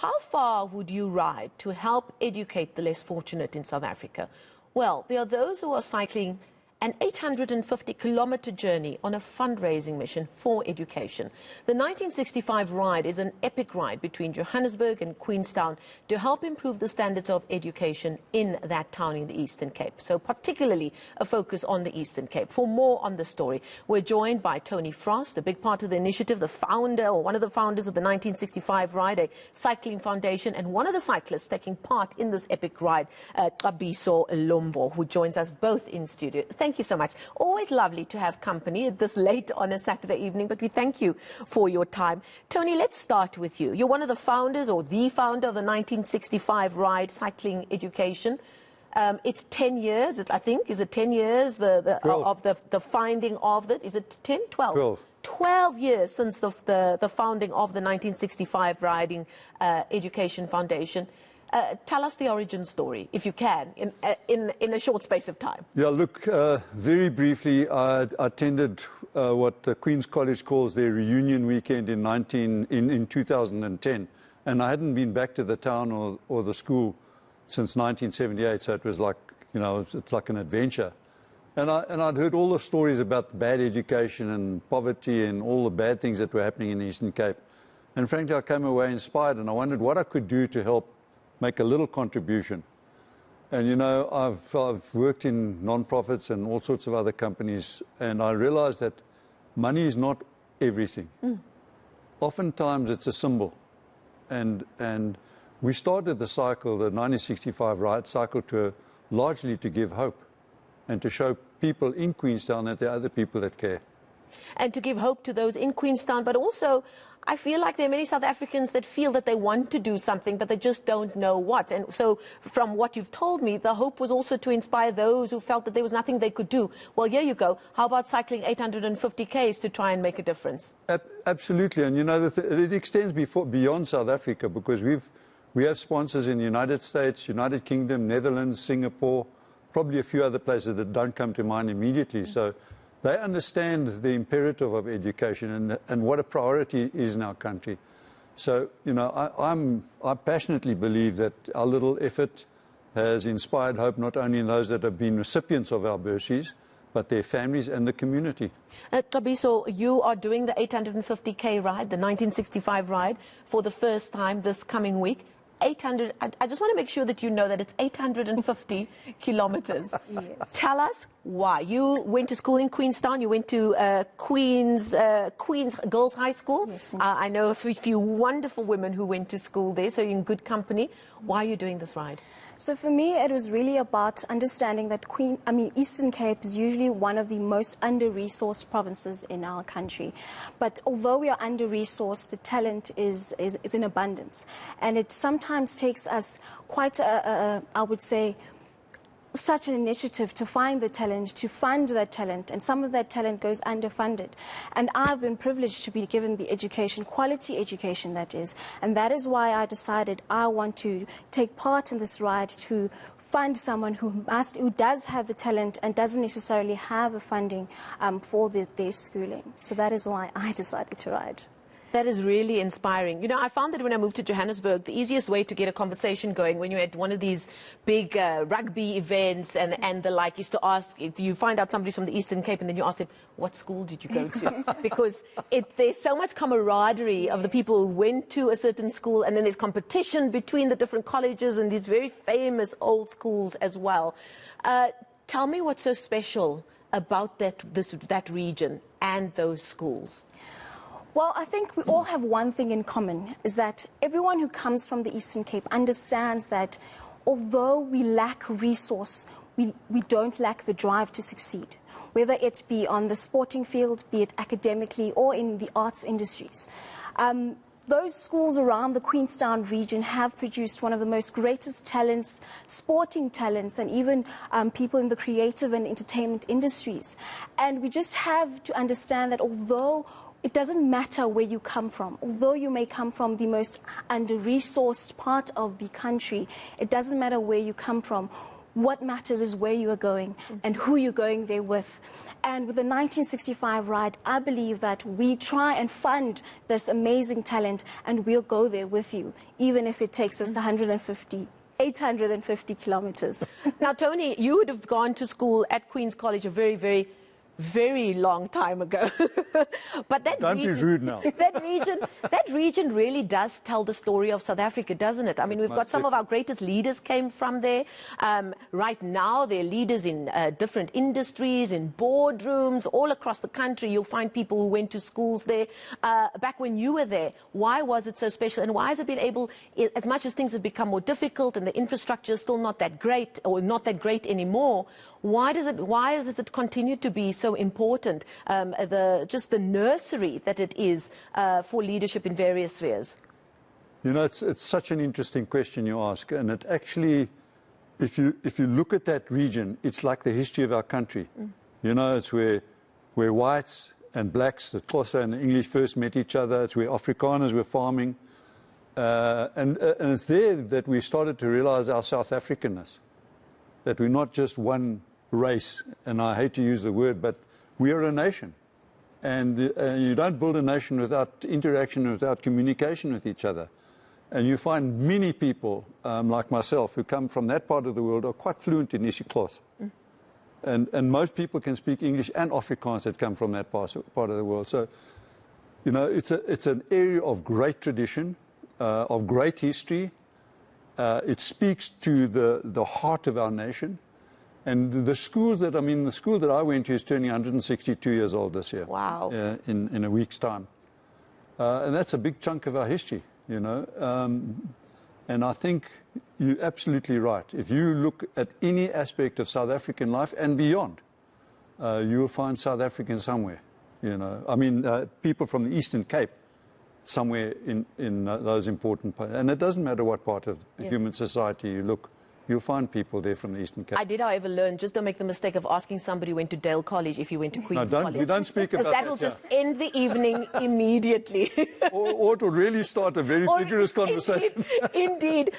how far would you ride to help educate the less fortunate in South Africa? Well, there are those who are cycling an 850-kilometre journey on a fundraising mission for education. The 1965 ride is an epic ride between Johannesburg and Queenstown to help improve the standards of education in that town in the Eastern Cape. So particularly a focus on the Eastern Cape. For more on the story, we're joined by Tony Frost, a big part of the initiative, the founder or one of the founders of the 1965 ride, a cycling foundation, and one of the cyclists taking part in this epic ride, Xabiso Lombo, who joins us both in studio. Thank you so much. Always lovely to have company this late on a Saturday evening, but we thank you for your time. Tony, let's start with you. You're one of the founders or the founder of the 1965 ride, cycling education. It's 10 years, I think. Is it 10 years of the finding of it? Is it 10, 12? 12. 12 years since the founding of the 1965 Riding Education Foundation. Tell us the origin story, if you can, in a short space of time. Yeah, look, very briefly, I attended what the Queen's College calls their reunion weekend in 2010, and I hadn't been back to the town or the school since 1978, so it was like, you know, it's like an adventure. And I'd heard all the stories about bad education and poverty and all the bad things that were happening in the Eastern Cape. And frankly, I came away inspired, and I wondered what I could do to help make a little contribution. And you know, I've worked in non-profits and all sorts of other companies, and I realized that money is not everything. Oftentimes it's a symbol. And we started the cycle, the 1965 ride cycle tour, largely to give hope and to show people in Queenstown that there are other people that care. And to give hope to those in Queenstown, but also I feel like there are many South Africans that feel that they want to do something, but they just don't know what. And so from what you've told me, the hope was also to inspire those who felt that there was nothing they could do. Well, here you go. How about cycling 850 Ks to try and make a difference? Absolutely. And you know, it extends beyond South Africa, because we have sponsors in the United States, United Kingdom, Netherlands, Singapore, probably a few other places that don't come to mind immediately. So they understand the imperative of education and what a priority is in our country. So, you know, I passionately believe that our little effort has inspired hope not only in those that have been recipients of our bursaries, but their families and the community. Xabiso, you are doing the 850K ride, the 1965 ride, for the first time this coming week. 800, I just want to make sure that you know that it's 850 kilometers. Yes. Tell us why. You went to school in Queenstown. You went to Queen's Girls High School. Yes, I know a few wonderful women who went to school there, so you're in good company. Why are you doing this ride? So for me, it was really about understanding that Eastern Cape is usually one of the most under-resourced provinces in our country. But although we are under-resourced, the talent is in abundance. And it sometimes takes us quite I would say, such an initiative to find the talent, to fund that talent, and some of that talent goes underfunded. And I've been privileged to be given the education, quality education that is, and that is why I decided I want to take part in this ride to find someone who does have the talent and doesn't necessarily have the funding for their schooling. So that is why I decided to ride. That is really inspiring. You know, I found that when I moved to Johannesburg, the easiest way to get a conversation going when you're at one of these big rugby events and the like is to ask, you find out somebody's from the Eastern Cape and then you ask them, what school did you go to? Because there's so much camaraderie of the people who went to a certain school, and then there's competition between the different colleges and these very famous old schools as well. Tell me what's so special about that region and those schools. Well, I think we all have one thing in common, is that everyone who comes from the Eastern Cape understands that although we lack resource, we don't lack the drive to succeed, whether it be on the sporting field, be it academically or in the arts industries. Those schools around the Queenstown region have produced one of the most greatest talents, sporting talents, and even people in the creative and entertainment industries. And we just have to understand that although it doesn't matter where you come from. Although you may come from the most under-resourced part of the country, it doesn't matter where you come from. what matters is where you are going and who you're going there with. And with the 1965 ride, I believe that we try and fund this amazing talent, and we'll go there with you, even if it takes us 850 kilometers. Now, Tony, you would have gone to school at Queen's College a very, very, very long time ago. But that Don't be rude now. That region really does tell the story of South Africa, doesn't it? I mean, we've got some of our greatest leaders came from there. Right now, they're leaders in different industries, in boardrooms, all across the country. You'll find people who went to schools there. Back when you were there, why was it so special? And why has it been able, as much as things have become more difficult and the infrastructure is still not that great, or not that great anymore, why does it continue to be so important, just the nursery that it is for leadership in various spheres? You know, it's such an interesting question you ask, and it actually, if you look at that region, it's like the history of our country. You know, it's where whites and blacks, the Xhosa and the English first met each other. It's where Afrikaners were farming, and it's there that we started to realize our South Africanness, that we're not just one race, and I hate to use the word, but we are a nation, and you don't build a nation without interaction, without communication with each other. And you find many people like myself who come from that part of the world are quite fluent in isiXhosa, and most people can speak English and Afrikaans that come from that part of the world. So, you know, it's an area of great tradition, of great history. It speaks to the heart of our nation. And the schools that, the school that I went to is turning 162 years old this year. Wow. In a week's time. And that's a big chunk of our history, you know. And I think you're absolutely right. If you look at any aspect of South African life and beyond, you will find South Africans somewhere, you know. I mean, people from the Eastern Cape, somewhere in those important parts. And it doesn't matter what part of human society you look. You'll find people there from the Eastern Cape. I did, however, learn, just don't make the mistake of asking somebody who went to Dale College if you went to Queen's College. We don't speak about that. Because that will just end the evening immediately. or it will really start a very vigorous conversation. Indeed.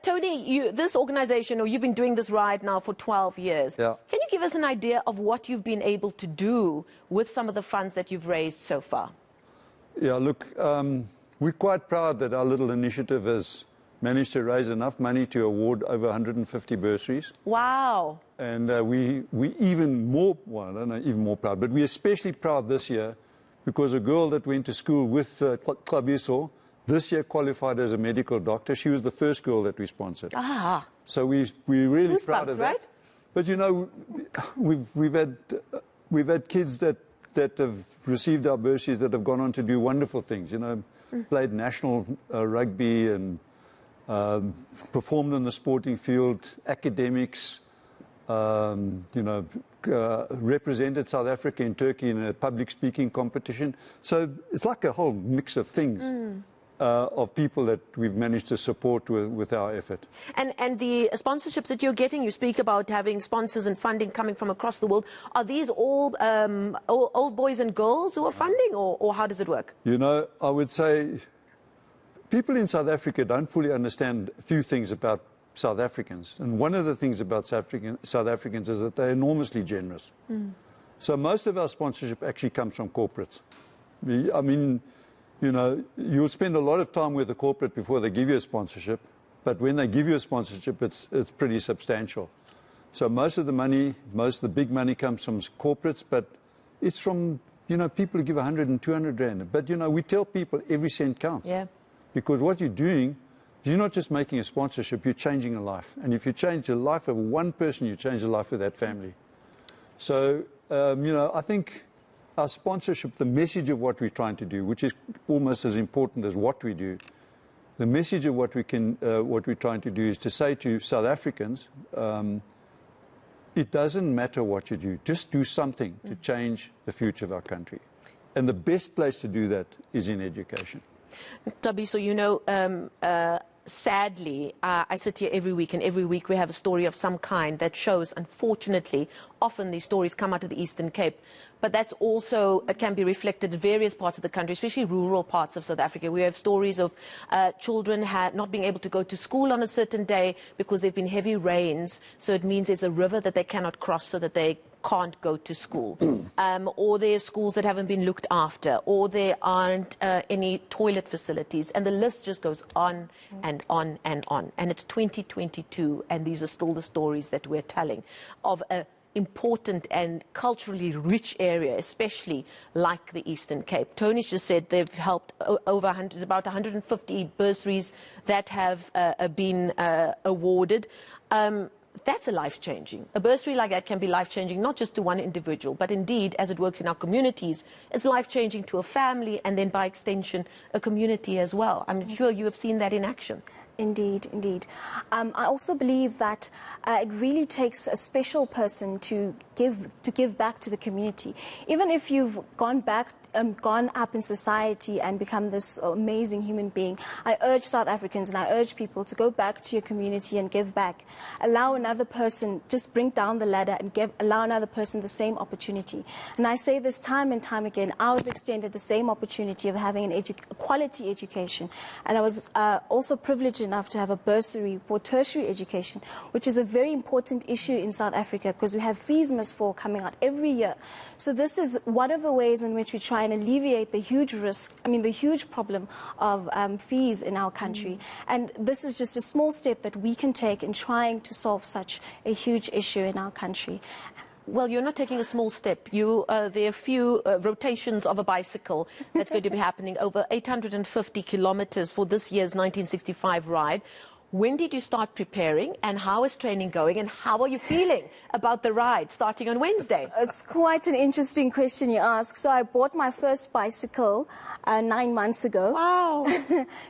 Tony, this organization, or you've been doing this ride now for 12 years. Yeah. Can you give us an idea of what you've been able to do with some of the funds that you've raised so far? Yeah, look, we're quite proud that our little initiative has managed to raise enough money to award over 150 bursaries. Wow. And we even more, well, I don't know, even more proud, but we're especially proud this year because a girl that went to school with Xabiso this year qualified as a medical doctor. She was the first girl that we sponsored. Ah. So we're really proud of that. Right? But you know, we've had kids that have received our bursaries that have gone on to do wonderful things, you know, played national rugby and performed in the sporting field, academics, you know, represented South Africa in Turkey in a public speaking competition. So it's like a whole mix of things. Of people that we've managed to support with our effort. And the sponsorships that you're getting, you speak about having sponsors and funding coming from across the world. Are these all old boys and girls who are funding, or how does it work? You know, I would say people in South Africa don't fully understand a few things about South Africans. And one of the things about South Africans is that they're enormously generous. So most of our sponsorship actually comes from corporates. I mean, you know, you'll spend a lot of time with the corporate before they give you a sponsorship, but when they give you a sponsorship, it's pretty substantial. So most of the big money comes from corporates, but it's from, you know, people who give 100 and 200 rand. But, you know, we tell people every cent counts. Yeah. Because what you're doing is you're not just making a sponsorship, you're changing a life. And if you change the life of one person, you change the life of that family. So, you know, I think our sponsorship, the message of what we're trying to do, which is almost as important as what we do, the message of what we're trying to do is to say to South Africans, it doesn't matter what you do, just do something to change the future of our country. And the best place to do that is in education. Xabiso, you know, sadly, I sit here every week, and every week we have a story of some kind that shows, unfortunately, often these stories come out of the Eastern Cape, but that's also, it can be reflected in various parts of the country, especially rural parts of South Africa. We have stories of children not being able to go to school on a certain day because there have been heavy rains, so it means there's a river that they cannot cross so that they can't go to school, or there are schools that haven't been looked after, or there aren't any toilet facilities, and the list just goes on and on and on. And it's 2022, and these are still the stories that we're telling of a important and culturally rich area, especially like the Eastern Cape. Tony's just said they've helped over 100, about 150 bursaries that have been awarded. That's a life-changing. A bursary like that can be life-changing, not just to one individual, but indeed, as it works in our communities, it's life-changing to a family and then by extension, a community as well. I'm sure you have seen that in action. Indeed, indeed. I also believe that it really takes a special person to give back to the community. Even if you've gone up in society and become this amazing human being, I urge South Africans and I urge people to go back to your community and give back. Allow another person, just bring down the ladder and allow another person the same opportunity. And I say this time and time again, I was extended the same opportunity of having a quality education. And I was also privileged enough to have a bursary for tertiary education, which is a very important issue in South Africa because we have fees must fall coming out every year. So this is one of the ways in which we try and alleviate the huge the huge problem of fees in our country. And this is just a small step that we can take in trying to solve such a huge issue in our country. Well, you're not taking a small step. There are a few rotations of a bicycle that's going to be happening over 850 kilometers for this year's 1965 ride. When did you start preparing, and how is training going, and how are you feeling about the ride starting on Wednesday? It's quite an interesting question you ask. So I bought my first bicycle 9 months ago. Wow.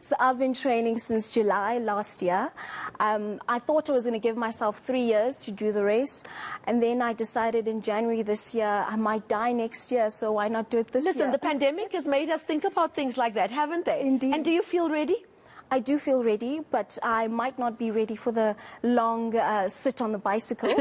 So I've been training since July last year. I thought I was going to give myself 3 years to do the race, and then I decided in January this year I might die next year, so why not do it this year? Listen, the pandemic has made us think about things like that, haven't they? Indeed. And do you feel ready? I do feel ready, but I might not be ready for the long sit on the bicycle.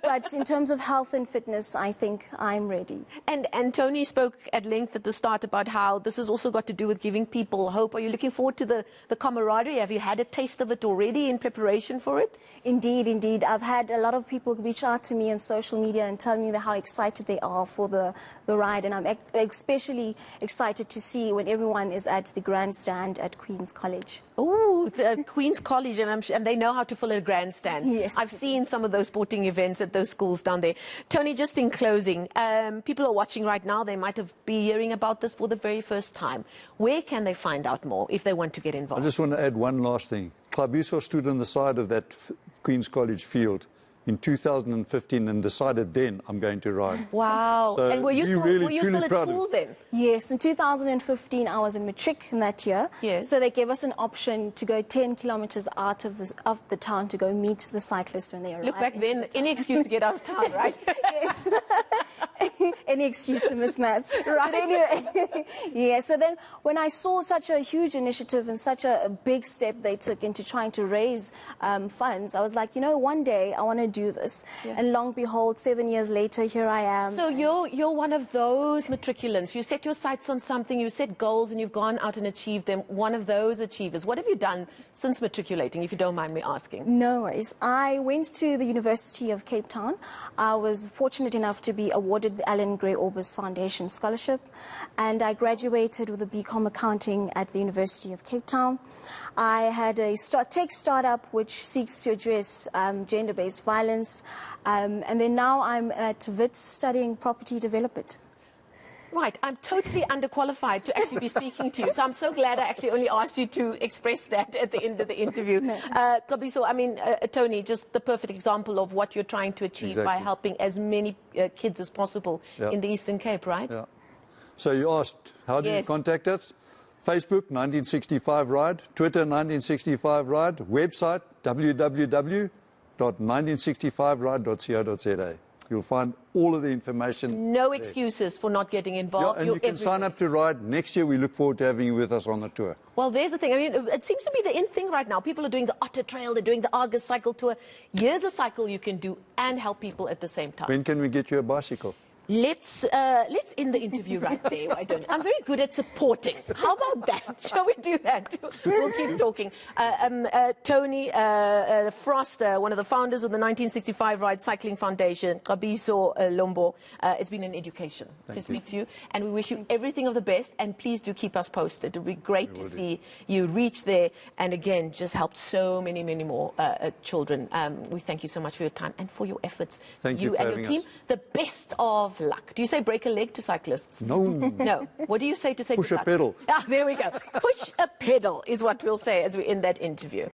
But in terms of health and fitness, I think I'm ready. And Tony spoke at length at the start about how this has also got to do with giving people hope. Are you looking forward to the camaraderie? Have you had a taste of it already in preparation for it? Indeed, indeed. I've had a lot of people reach out to me on social media and tell me how excited they are for the ride. And I'm especially excited to see when everyone is at the grandstand at Queen's College. Oh, the Queen's College, and they know how to fill a grandstand. Yes. I've seen some of those sporting events at those schools down there. Tony, just in closing, people are watching right now. They might have been hearing about this for the very first time. Where can they find out more if they want to get involved? I just want to add one last thing. Xabiso stood on the side of that Queen's College field in 2015 and decided then I'm going to ride. Wow. So and were you still at school then? Yes, in 2015 I was in matric in that year. Yes. So they gave us an option to go 10 kilometers out of the town to go meet the cyclists when they arrived. Look, back then, any excuse to get out of town, right? Yes. Any excuse to miss maths. Right. But anyway, yeah, so then when I saw such a huge initiative and such a big step they took into trying to raise funds, I was like, you know, one day I want to do this. Yeah. And long behold, 7 years later, here I am. So you're one of those matriculants. You set your sights on something, you set goals, and you've gone out and achieved them. One of those achievers. What have you done since matriculating, if you don't mind me asking? No worries. I went to the University of Cape Town. I was fortunate enough to be awarded the Alan Gray Orbis Foundation Scholarship, and I graduated with a BCom Accounting at the University of Cape Town. I had a tech startup which seeks to address gender-based violence, and then now I'm at Wits studying property development. Right, I'm totally underqualified to actually be speaking to you, so I'm so glad I actually only asked you to express that at the end of the interview. No. Xabiso, I mean, Tony, just the perfect example of what you're trying to achieve by helping as many kids as possible in the Eastern Cape, right? Yeah. So you asked, how do you contact us? Facebook, 1965 Ride, Twitter, 1965 Ride, website, www.1965ride.co.za. You'll find all of the information. No excuses for not getting involved. Yeah, and you can sign up to ride. Next year, we look forward to having you with us on the tour. Well, there's the thing. I mean, it seems to be the in thing right now. People are doing the Otter Trail, they're doing the Argus cycle tour. Here's a cycle you can do and help people at the same time. When can we get you a bicycle? Let's end the interview right there. Why don't I'm very good at supporting. How about that? Shall we do that? We'll keep talking. Tony Frost, one of the founders of the 1965 Ride Cycling Foundation, Xabiso Lombo. It's been an education to speak to you, and we wish you everything of the best. And please do keep us posted. It would be great to see you reach there, and again, just help so many more children. We thank you so much for your time and for your efforts. Thank you for and your team. us. The best of luck. Do you say break a leg to cyclists? No. No. What do you say to Push to a pedal. Ah, there we go. Push a pedal is what we'll say as we end that interview.